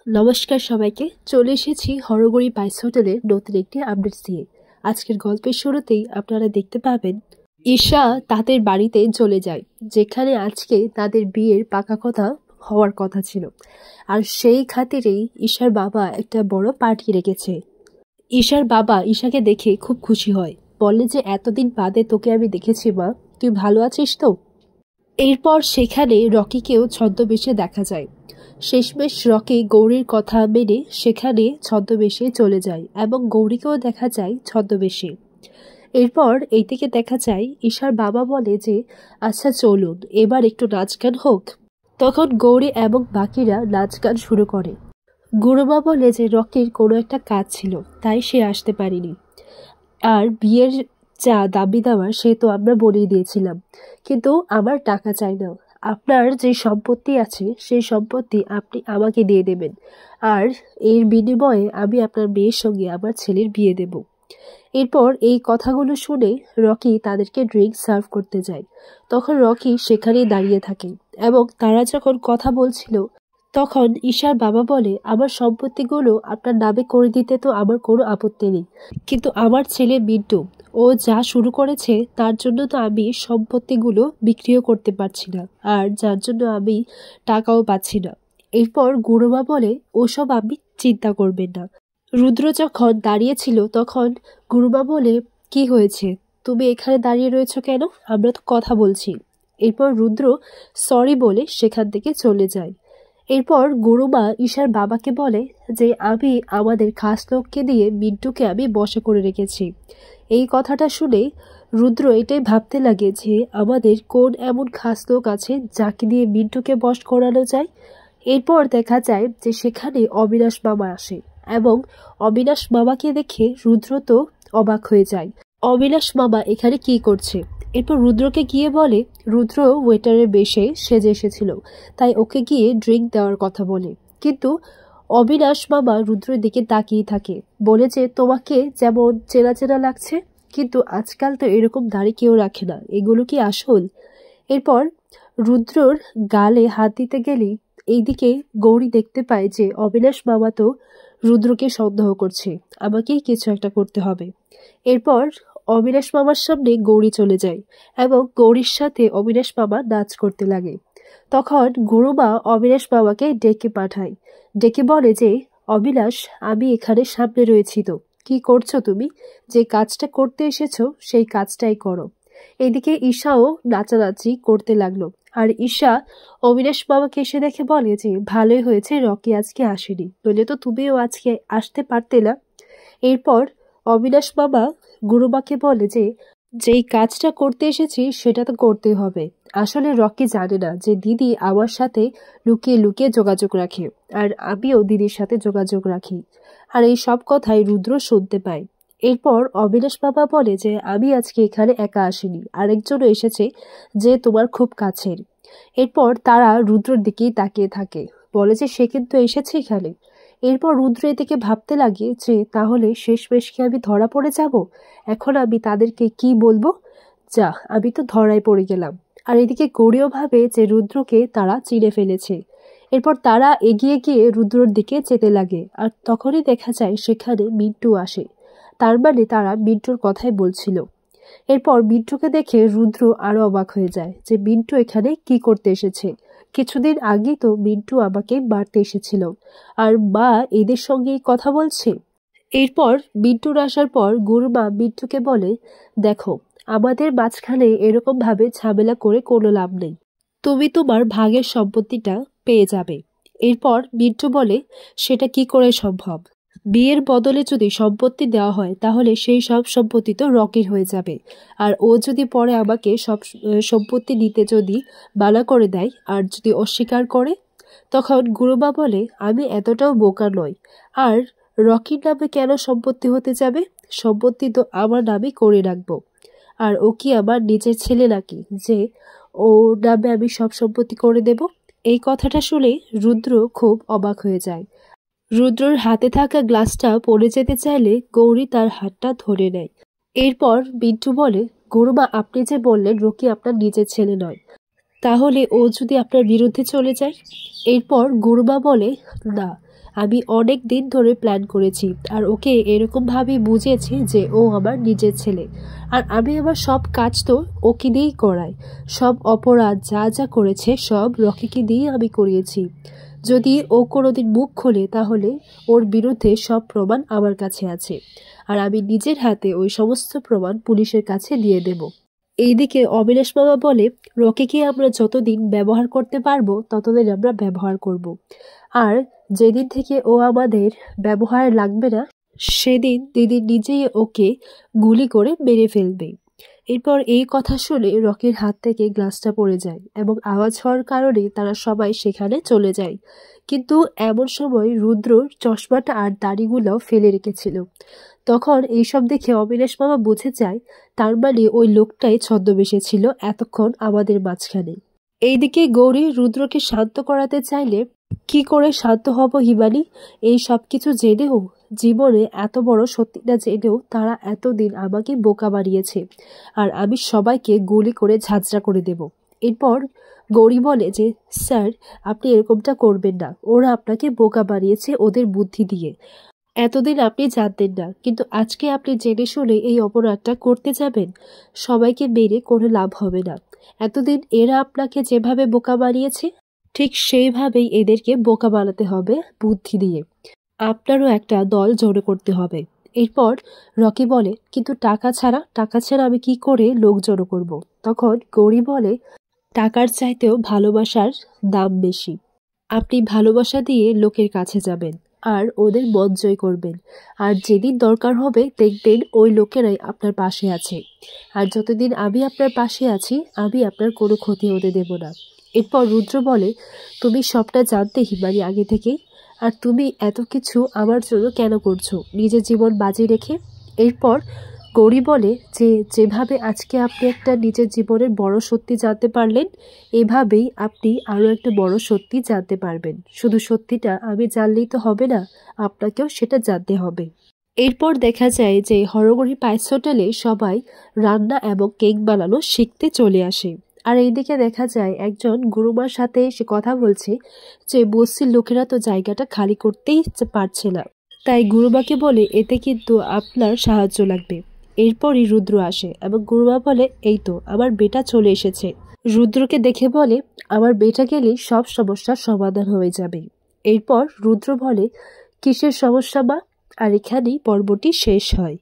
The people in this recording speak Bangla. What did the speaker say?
নমস্কার সবাইকে। চলে এসেছি হরগড়ি বাইস হোটেলের নতুন একটি আপডেট দিয়ে। আজকের গল্পের শুরুতেই আপনারা দেখতে পাবেন ঈশা তাদের বাড়িতে চলে যায়, যেখানে আজকে তাদের বিয়ের পাকা কথা হওয়ার কথা ছিল। আর সেই খাতিরেই ঈশার বাবা একটা বড় পার্টি রেখেছে। ঈশার বাবা ঈশাকে দেখে খুব খুশি হয়, বলে যে এতদিন বাদে তোকে আমি দেখেছি মা, তুই ভালো আছিস তো? এরপর সেখানে রকিকেও ছদ্মবেশে দেখা যায়। শেষমেশ রকি গৌরীর কথা মেনে সেখানে ছদ্মবেশে চলে যায় এবং গৌরীকেও দেখা যায় ছদ্মবেশে। এরপর এই থেকে দেখা যায় ঈশার বাবা বলে যে আচ্ছা চলুন এবার একটু নাচ গান হোক। তখন গৌরী এবং বাকিরা নাচ গান শুরু করে। গুরুমা বলে যে রকির কোনো একটা কাজ ছিল, তাই সে আসতে পারেনি। আর বিয়ের যা দাবি দেওয়ার সে তো আমরা বলেই দিয়েছিলাম, কিন্তু আমার টাকা চাই না। আপনার যে সম্পত্তি আছে সেই সম্পত্তি আপনি আমাকে দিয়ে দেবেন, আর এর বিনিময়ে আমি আপনার মেয়ের সঙ্গে আমার ছেলের বিয়ে দেব। এরপর এই কথাগুলো শুনে রকি তাদেরকে ড্রিঙ্ক সার্ভ করতে যায়। তখন রকি সেখানেই দাঁড়িয়ে থাকে এবং তারা যখন কথা বলছিল তখন ঈশার বাবা বলে আমার সম্পত্তিগুলো আপনার নামে করে দিতে তো আমার কোনো আপত্তি নেই, কিন্তু আমার ছেলে মিন্টু ও যা শুরু করেছে তার জন্য তো আমি সম্পত্তিগুলো বিক্রিও করতে পারছি না, আর যার জন্য আমি টাকাও পাচ্ছি না। এরপর গুরুমা বলে ওসব আপনি চিন্তা করবেন না। রুদ্র যখন দাঁড়িয়েছিল তখন গুরুমা বলে কি হয়েছে, তুমি এখানে দাঁড়িয়ে রয়েছো কেন, আমরা তো কথা বলছি। এরপর রুদ্র সরি বলে সেখান থেকে চলে যায়। এরপর গুরুমা ঈশার বাবাকে বলে যে আমি আমাদের খাস লোককে দিয়ে মিন্টুকে আমি বশে করে রেখেছি। এই কথাটা শুনে রুদ্র এটাই ভাবতে লাগে যে আমাদের কোন এমন খাস লোক আছে যাকে দিয়ে মিন্টুকে বশ করানো যায়। এরপর দেখা যায় যে সেখানে অবিনাশ মামা আসে এবং অবিনাশ মামাকে দেখে রুদ্র তো অবাক হয়ে যায়। অবিনাশ মামা এখানে কি করছে? এরপর রুদ্রকে গিয়ে বলে রুদ্র ওয়েটারের বেশে সেজে এসেছিল, তাই ওকে গিয়ে ড্রিঙ্ক দেওয়ার কথা বলে। কিন্তু অবিনাশ মামা রুদ্রের দিকে তাকিয়ে থাকে, বলে যে তোমাকে যেমন চেনা চেনা লাগছে, কিন্তু আজকাল তো এরকম দাড়ি কেউ রাখে না, এগুলো কি আসল? এরপর রুদ্রর গালে হাত দিতে গেলেই এইদিকে গৌরী দেখতে পায় যে অবিনাশ মামা তো রুদ্রকে সন্দেহ করছে, আমাকেই কিছু একটা করতে হবে। এরপর অবিনাশ মামার সামনে গৌরী চলে যায় এবং গৌরীর সাথে অবিনাশ মামা নাচ করতে লাগে। তখন গুরুমা অবিনাশ মামাকে ডেকে পাঠায়, ডেকে বলে যে অবিনাশ আমি এখানে সামনে রয়েছি, তো কি করছো তুমি? যে কাজটা করতে এসেছো সেই কাজটাই করো। এদিকে ঈশাও নাচানাচি করতে লাগলো। আর ঈশা অবিনাশ বাবাকে এসে দেখে বলে যে ভালোই হয়েছে রকি আজকে আসেনি, নইলে তো তুমিও আজকে আসতে পারতে না। এরপর অবিনাশ বাবা গুরুমাকে বলে যে যেই কাজটা করতে এসেছি সেটা তো করতে হবে। আসলে রকি জানে না যে দিদি আমার সাথে লুকিয়ে লুকিয়ে যোগাযোগ রাখে, আর আমিও দিদির সাথে যোগাযোগ রাখি। আর এই সব কথাই রুদ্র শুনতে পায়। এরপর অবিনাশ বাবা বলে যে আমি আজকে এখানে একা আসিনি, আরেকজনও এসেছে যে তোমার খুব কাছের। এরপর তারা রুদ্রর দিকেই তাকিয়ে থাকে, বলে যে সে কিন্তু এসেছে এখানে। এরপর রুদ্র এদিকে ভাবতে লাগে যে তাহলে শেষমেশ কি আমি ধরা পড়ে যাব? এখন আমি তাদেরকে কি বলবো? যা, আমি তো ধরায় পড়ে গেলাম। আর এদিকে গৌরীও ভাবে যে রুদ্রকে তারা চিনে ফেলেছে। এরপর তারা এগিয়ে গিয়ে রুদ্রর দিকে যেতে লাগে, আর তখনই দেখা যায় সেখানে মিন্টু আসে। তার মানে তারা মিন্টুর কথাই বলছিল। এরপর মিন্টুকে দেখে রুদ্র আরো অবাক হয়ে যায় যে মিন্টু এখানে কি করতে এসেছে। কিছুদিন আগেই তো মিন্টু আমাকে মারতে এসেছিল, আর মা এদের সঙ্গেই কথা বলছে। এরপর মিন্টুর আসার পর গুরুমা মিন্টুকে বলে দেখো, আমাদের মাঝখানে এরকম ভাবে ঝামেলা করে কোনো লাভ নেই, তুমি তোমার ভাগের সম্পত্তিটা পেয়ে যাবে। এরপর মিন্টু বলে সেটা কি করে সম্ভব? বিয়ের বদলে যদি সম্পত্তি দেওয়া হয় তাহলে সেই সব সম্পত্তি তো রকির হয়ে যাবে, আর ও যদি পরে আমাকে সব সম্পত্তি নিতে যদি মানা করে দেয় আর যদি অস্বীকার করে, তখন গুরুমা বলে আমি এতটাও বোকা নই, আর রকির নামে কেন সম্পত্তি হতে যাবে? সম্পত্তি তো আমার নামে করে রাখবো। আর ও কি আমার নিজের ছেলে নাকি যে ও নামে আমি সব সম্পত্তি করে দেব? এই কথাটা শুনে রুদ্র খুব অবাক হয়ে যায়। রুদ্রর হাতে থাকা গ্লাসটা পড়ে যেতে চাইলে গৌরী তার হাতটা ধরে নেয়। এরপর বিন্টু বলে গুরুমা আপনি যে বললেন রকি আপনার নিজের ছেলে নয়, তাহলে ও যদি আপনার বিরুদ্ধে চলে যায়? এরপর গুরুমা বলে, না, আমি অনেক দিন ধরে প্ল্যান করেছি আর ওকে এরকমভাবেই বুঝিয়েছি যে ও আমার নিজের ছেলে, আর আমি আমার সব কাজ তো ওকে দিয়েই করাই। সব অপরাধ যা যা করেছে সব রকিকে দিয়েই আমি করিয়েছি। যদি ও কোনোদিন মুখ খোলে তাহলে ওর বিরুদ্ধে সব প্রমাণ আমার কাছে আছে, আর আমি নিজের হাতে ওই সমস্ত প্রমাণ পুলিশের কাছে দিয়ে দেব। এইদিকে অবিনাশ মামা বলে, রকিকে আমরা যতদিন ব্যবহার করতে পারবো ততদিন আমরা ব্যবহার করব। আর যেদিন থেকে ও আমাদের ব্যবহার লাগবে না সেদিন দিদি নিজেই ওকে গুলি করে মেরে ফেলবে। এরপর এই কথা শুনে রকির হাত থেকে গ্লাসটা পড়ে যায় এবং আওয়াজ হওয়ার কারণে তারা সবাই সেখানে চলে যায়। কিন্তু এমন সময় রুদ্রর চশমাটা আর দাড়িগুলোও ফেলে রেখেছিল। তখন এইসব দেখে অবিনাশ মামা বুঝে যায় তার মানে ওই লোকটাই ছদ্মবেশে ছিল এতক্ষণ আমাদের মাঝখানে। এইদিকে গৌরী রুদ্রকে শান্ত করাতে চাইলে, কি করে শান্ত হব হিমানি? এই সব কিছু জেনেও, জীবনে এত বড় সত্যিটা জেনেও তারা এতদিন আমাকে বোকা বানিয়েছে, আর আমি সবাইকে গুলি করে ঝাঁঝরা করে দেব। এরপর গৌরী বলে যে, স্যার, আপনি এরকমটা করবেন না। ওরা আপনাকে বোকা বানিয়েছে ওদের বুদ্ধি দিয়ে। এতদিন আপনি জানতেন না, কিন্তু আজকে আপনি জেনে শুনে এই অপরাধটা করতে যাবেন। সবাইকে মেরে কোনো লাভ হবে না। এতদিন এরা আপনাকে যেভাবে বোকা বানিয়েছে ঠিক সেইভাবেই এদেরকে বোকা বানাতে হবে বুদ্ধি দিয়ে। আপনারও একটা দল জড়ো করতে হবে। এরপর রকি বলে, কিন্তু টাকা ছাড়া আমি কি করে লোক জড়ো করব? তখন গৌরী বলে, টাকার চাইতেও ভালোবাসার দাম বেশি। আপনি ভালোবাসা দিয়ে লোকের কাছে যাবেন আর ওদের মন জয় করবেন, আর যেদিন দরকার হবে দেখবেন ওই লোকেরাই আপনার পাশে আছে। আর যতদিন আমি আপনার পাশে আছি আমি আপনার কোনো ক্ষতি হতে দেব না। এরপর রুদ্র বলে, তুমি সবটা জানতে হিমানি আগে থেকেই, আর তুমি এত কিছু আমার জন্য কেন করছো নিজের জীবন বাজি রেখে? এরপর গৌরী বলে যে, যেভাবে আজকে আপনি একটা নিজের জীবনের বড় সত্যি জানতে পারলেন, এভাবেই আপনি আরও একটা বড় সত্যি জানতে পারবেন। শুধু সত্যিটা আমি জানলেই তো হবে না, আপনাকেও সেটা জানতে হবে। এরপর দেখা যায় যে হরগৌরী পাইস হোটেলে সবাই রান্না এবং কেক বানানো শিখতে চলে আসে। আর এইদিকে দেখা যায় একজন গুরুমার সাথে সে কথা বলছে যে বস্তির লোকেরা তো জায়গাটা খালি করতেই পারছে না, তাই গুরুমাকে বলে এতে কিন্তু আপনার সাহায্য লাগবে। এরপরই রুদ্র আসে এবং গুরুমা বলে, এই তো আমার বেটা চলে এসেছে। রুদ্রকে দেখে বলে, আমার বেটা গেলেই সব সমস্যার সমাধান হয়ে যাবে। এরপর রুদ্র বলে, কিসের সমস্যা মা? আর এখানেই পর্বটি শেষ হয়।